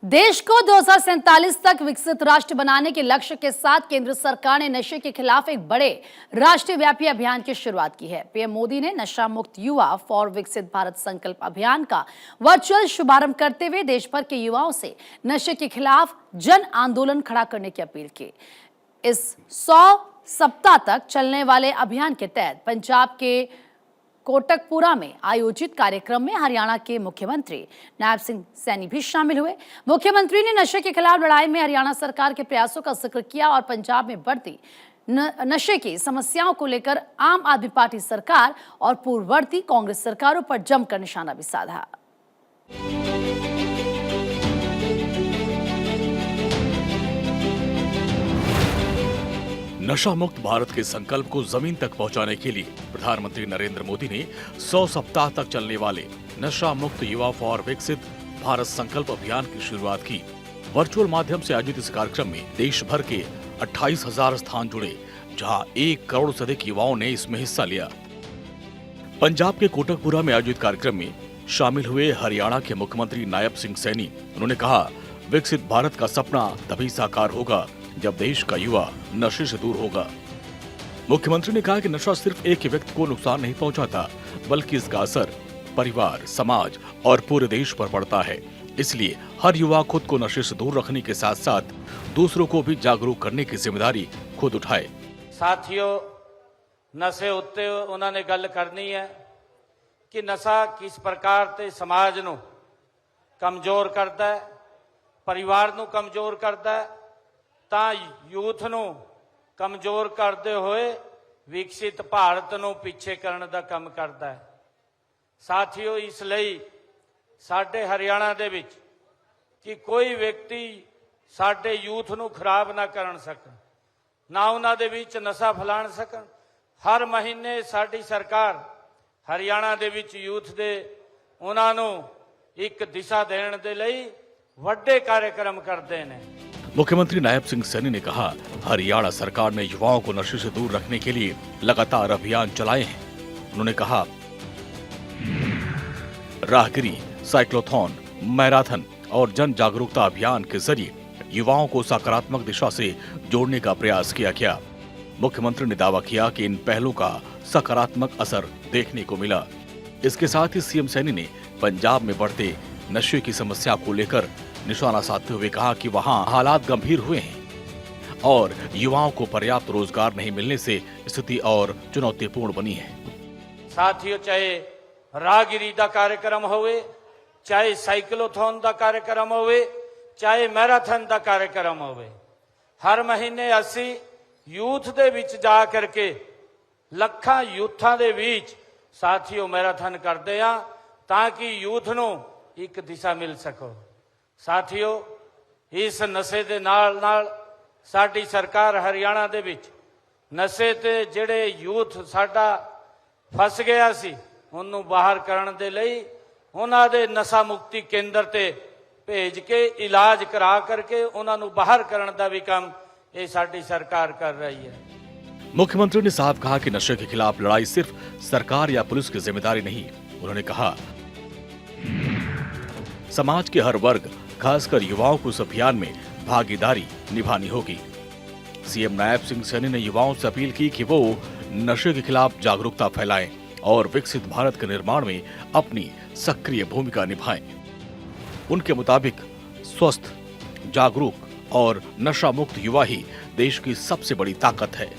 देश को 2047 तक विकसित राष्ट्र बनाने के लक्ष्य के साथ केंद्र सरकार ने नशे के खिलाफ एक बड़े राष्ट्रीय व्यापी अभियान की शुरुआत की है। पीएम मोदी ने नशा मुक्त युवा फॉर विकसित भारत संकल्प अभियान का वर्चुअल शुभारंभ करते हुए देश भर के युवाओं से नशे के खिलाफ जन आंदोलन खड़ा करने की अपील की। इस 100 सप्ताह तक चलने वाले अभियान के तहत पंजाब के कोटकपुरा में आयोजित कार्यक्रम में हरियाणा के मुख्यमंत्री नायब सिंह सैनी भी शामिल हुए। मुख्यमंत्री ने नशे के खिलाफ लड़ाई में हरियाणा सरकार के प्रयासों का जिक्र किया और पंजाब में बढ़ती नशे की समस्याओं को लेकर आम आदमी पार्टी सरकार और पूर्ववर्ती कांग्रेस सरकारों पर जमकर निशाना भी साधा। नशा मुक्त भारत के संकल्प को जमीन तक पहुंचाने के लिए प्रधानमंत्री नरेंद्र मोदी ने 100 सप्ताह तक चलने वाले नशा मुक्त युवा फॉर विकसित भारत संकल्प अभियान की शुरुआत की। वर्चुअल माध्यम से आयोजित इस कार्यक्रम में देश भर के 28,000 स्थान जुड़े, जहां 1 करोड़ से अधिक युवाओं ने इसमें हिस्सा लिया। पंजाब के कोटकपुरा में आयोजित कार्यक्रम में शामिल हुए हरियाणा के मुख्यमंत्री नायब सिंह सैनी। उन्होंने कहा, विकसित भारत का सपना तभी साकार होगा जब देश का युवा नशे से दूर होगा। मुख्यमंत्री ने कहा कि नशा सिर्फ एक ही व्यक्ति को नुकसान नहीं पहुंचाता, बल्कि इसका असर परिवार, समाज और पूरे देश पर पड़ता है। इसलिए हर युवा खुद को नशे से दूर रखने के साथ साथ दूसरों को भी जागरूक करने की जिम्मेदारी खुद उठाए। साथियों, नशे उत्ते उन्होंने गल करनी है कि नशा किस प्रकार से समाज नूं कमजोर करता है, परिवार नूं कमजोर करता है, ਤਾਂ ਯੂਥ ਨੂੰ ਕਮਜ਼ੋਰ ਕਰਦੇ ਹੋਏ ਵਿਕਸਿਤ ਭਾਰਤ ਨੂੰ ਪਿੱਛੇ ਕਰਨ ਦਾ ਕੰਮ ਕਰਦਾ ਹੈ। ਸਾਥੀਓ, ਇਸ ਲਈ ਸਾਡੇ ਹਰਿਆਣਾ ਦੇ ਵਿੱਚ ਕਿ ਕੋਈ ਵਿਅਕਤੀ ਸਾਡੇ ਯੂਥ ਨੂੰ ਖਰਾਬ ਨਾ ਕਰਨ ਸਕਣ, ਨਾ ਉਹਨਾਂ ਦੇ ਵਿੱਚ ਨਸ਼ਾ ਫੈਲਾਣ ਸਕਣ। ਹਰ ਮਹੀਨੇ ਸਾਡੀ ਸਰਕਾਰ ਹਰਿਆਣਾ ਦੇ ਵਿੱਚ ਯੂਥ ਦੇ ਉਹਨਾਂ ਨੂੰ ਇੱਕ ਦਿਸ਼ਾ ਦੇਣ ਦੇ ਲਈ ਵੱਡੇ कार्यक्रम करते हैं। मुख्यमंत्री नायब सिंह सैनी ने कहा, हरियाणा सरकार ने युवाओं को नशे से दूर रखने के लिए लगातार अभियान चलाए हैं। उन्होंने कहा, राहगिरी, साइक्लोथॉन, मैराथन और जन जागरूकता अभियान के जरिए युवाओं को सकारात्मक दिशा से जोड़ने का प्रयास किया गया। मुख्यमंत्री ने दावा किया कि इन पहलों का सकारात्मक असर देखने को मिला। इसके साथ ही सीएम सैनी ने पंजाब में बढ़ते नशे की समस्या को लेकर निशाना साधते हुए कहा कि वहां हालात गंभीर हुए हैं और युवाओं को पर्याप्त रोजगार नहीं मिलने से स्थिति और चुनौतीपूर्ण बनी है। साथियों, चाहे राहगिरी का कार्यक्रम होवे, चाहे साइक्लोथॉन का कार्यक्रम होवे, चाहे मैराथन का कार्यक्रम होवे, हर महीने असी यूथ दे विच जा करके लखां यूथां दे विच साथियों मैराथन करते हैं ताकि यूथ नूं एक दिशा मिल सको। साथियों, इस नशे दे नाल नाल साडी सरकार हरियाणा दे विच नशे ते जिहड़े यूथ साडा फस गया सी उन्होंने बाहर करने दे लई उन्हां दे नशा मुक्ति केंद्र ते भेज के इलाज करा करके उन्होंने बाहर करने का भी काम ये साडी सरकार कर रही है। मुख्यमंत्री ने साफ कहा कि नशे के खिलाफ लड़ाई सिर्फ सरकार या पुलिस की जिम्मेदारी नहीं। उन्होंने कहा, समाज के हर वर्ग, खासकर युवाओं को इस अभियान में भागीदारी निभानी होगी। सीएम नायब सिंह सैनी ने युवाओं से अपील की कि वो नशे के खिलाफ जागरूकता फैलाएं और विकसित भारत के निर्माण में अपनी सक्रिय भूमिका निभाएं। उनके मुताबिक स्वस्थ, जागरूक और नशा मुक्त युवा ही देश की सबसे बड़ी ताकत है।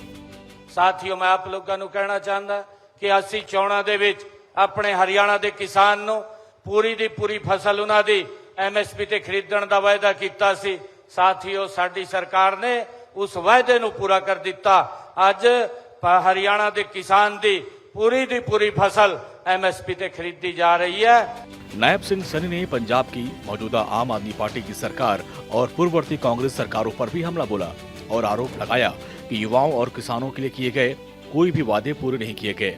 साथियों, मैं आप लोगों को कहना चाहता कि असी चोणां दे विच अपने हरियाणा के किसान नूं पूरी दी पूरी फसल उन्हां दी MSP ते खरीदण दा वायदा कीता सी। साथियों, साडी सरकार ने उस वायदे नूं पूरा कर दिता। अज हरियाणा दे किसान दी पूरी फसल MSP ते खरीदी जा रही है। नायब सिंह सैनी ने पंजाब की मौजूदा आम आदमी पार्टी की सरकार और पूर्ववर्ती कांग्रेस सरकारों पर भी हमला बोला और आरोप लगाया कि युवाओं और किसानों के लिए किए गए कोई भी वादे पूरे नहीं किए गए।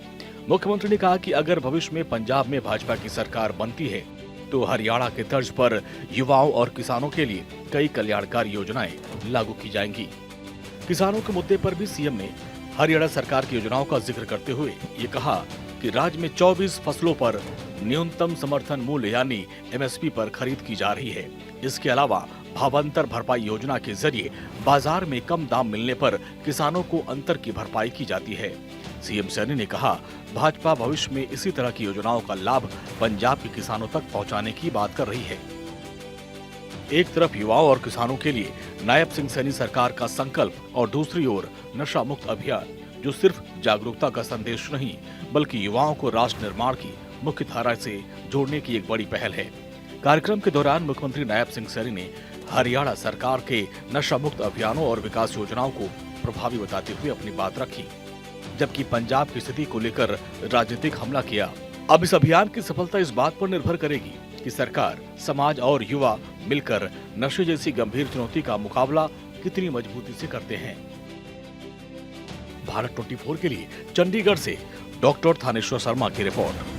मुख्यमंत्री ने कहा कि अगर भविष्य में पंजाब में भाजपा की सरकार बनती है तो हरियाणा के तर्ज पर युवाओं और किसानों के लिए कई कल्याणकारी योजनाएं लागू की जाएंगी। किसानों के मुद्दे पर भी सीएम ने हरियाणा सरकार की योजनाओं का जिक्र करते हुए ये कहा कि राज्य में 24 फसलों पर न्यूनतम समर्थन मूल्य यानी एमएसपी पर खरीद की जा रही है। इसके अलावा भावांतर भरपाई योजना के जरिए बाजार में कम दाम मिलने पर किसानों को अंतर की भरपाई की जाती है। सीएम सैनी ने कहा, भाजपा भविष्य में इसी तरह की योजनाओं का लाभ पंजाब के किसानों तक पहुंचाने की बात कर रही है। एक तरफ युवाओं और किसानों के लिए नायब सिंह सैनी सरकार का संकल्प और दूसरी ओर नशा मुक्त अभियान, जो सिर्फ जागरूकता का संदेश नहीं बल्कि युवाओं को राष्ट्र निर्माण की मुख्य धारा से जोड़ने की एक बड़ी पहल है। कार्यक्रम के दौरान मुख्यमंत्री नायब सिंह सैनी ने हरियाणा सरकार के नशा मुक्त अभियानों और विकास योजनाओं को प्रभावी बताते हुए अपनी बात रखी, जबकि पंजाब की स्थिति को लेकर राजनीतिक हमला किया। अब इस अभियान की सफलता इस बात पर निर्भर करेगी कि सरकार, समाज और युवा मिलकर नशे जैसी गंभीर चुनौती का मुकाबला कितनी मजबूती से करते हैं। भारत 24 के लिए चंडीगढ़ से डॉक्टर थानेश्वर शर्मा की रिपोर्ट।